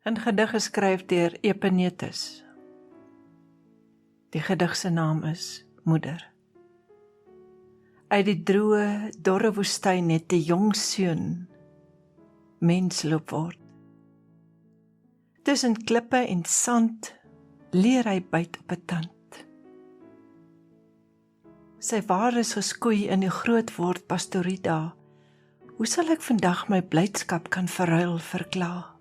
'n gedig geskryf deur Epenetus. Die gedig se naam is Moeder. Uit die droë, dorre woestyn het die jong seun mens loop word. Tussen klippe en sand leer hy byt op 'n tand. Sy ware is geskoei in die grootword pastoriedae. Hoe sal ek vandag my blydskap kan verruil verklaar?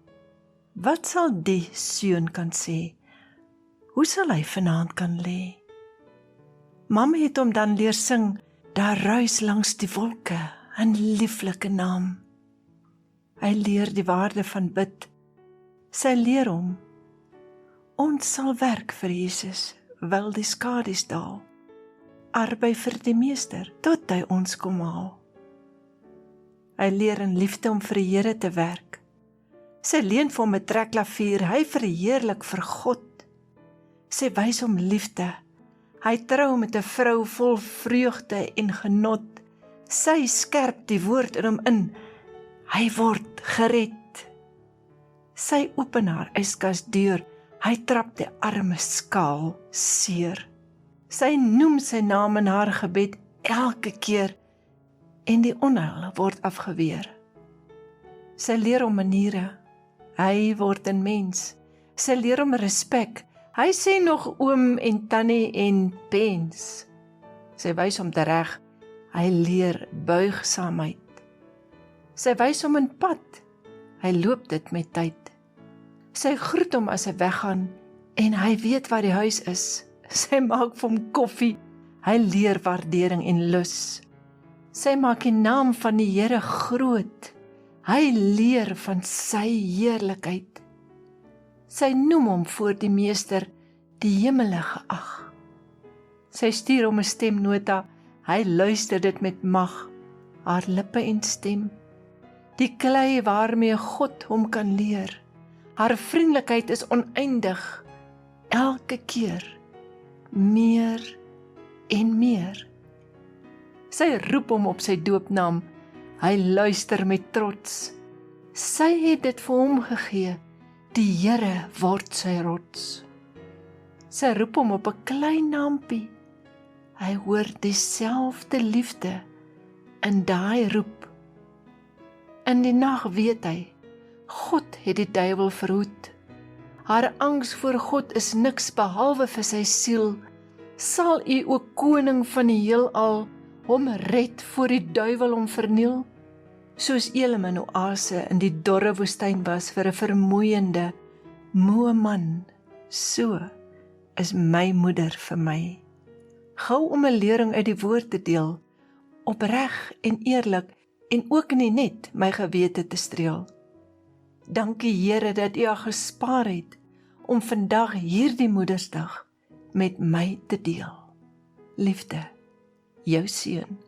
Wat sal die seun kan sê? Hoe sal hy vanaand kan lê? Mamma het hom dan leer sing, daar ruis langs die wolke, 'n lieflike naam. Hy leer die waarde van bid. Sy leer hom, ons sal werk vir Jesus, wil die skadu's daal. Arbei vir die meester, tot hy ons kom haal. Hy leer in liefde om vir die Here te werk. Sy leen vir hom 'n trekklavier, hy verheerlik vir God. Sy wys hom liefde. Hy trou met 'n vrou vol vreugde en genot. Sy skerp die woord in hom in. Hy word gered. Sy open haar yskasdeur. Hy trap die arme skaal seer. Sy noem sy naam in haar gebed elke keer en die onheil word afgeweer. Sy leer hom maniere. Hy word 'n mens. Sy leer hom respek. Hy sê nog oom en tannie en pens. Sy wys hom tereg. Hy leer buigsaamheid. Sy wys hom 'n pad. Hy loop dit met tyd. Sy groet hom as hy weggaan en hy weet waar die huis is. Sy maak vir hom koffie. Hy leer waardering en lus. Sy maak die naam van die Here groot. Hy leer van sy heerlikheid. Sy noem hom voor die meester die hemele geag. Sy stuur hom 'n stemnota. Hy luister dit met mag. Haar lippe en stem. Die klei waarmee God hom kan leer. Haar vriendelikheid is oneindig. Elke keer meer en meer. Sy roep hom op sy doopnaam. Hy luister met trots. Sy het dit vir hom gegee. Die Here word sy rots. Sy roep hom op 'n klein naampie. Hy hoor dieselfde liefde in daai roep. In die nag weet hy, God het die duiwel verhoed. Haar angs voor God is niks behalwe vir sy siel. Sal U ook koning van die heelal hom red voor die duiwel hom verniel? Soos Elim en Oase in die dorre woestyn was vir 'n vermoeiende, moe man, so is my moeder vir my. Gou om 'n lering uit die woord te deel, opreg en eerlik en ook nie net my gewete te streel. Dankie Here dat U haar gespaar het om vandag hierdie Moedersdag met my te deel. Liefde, jou seun.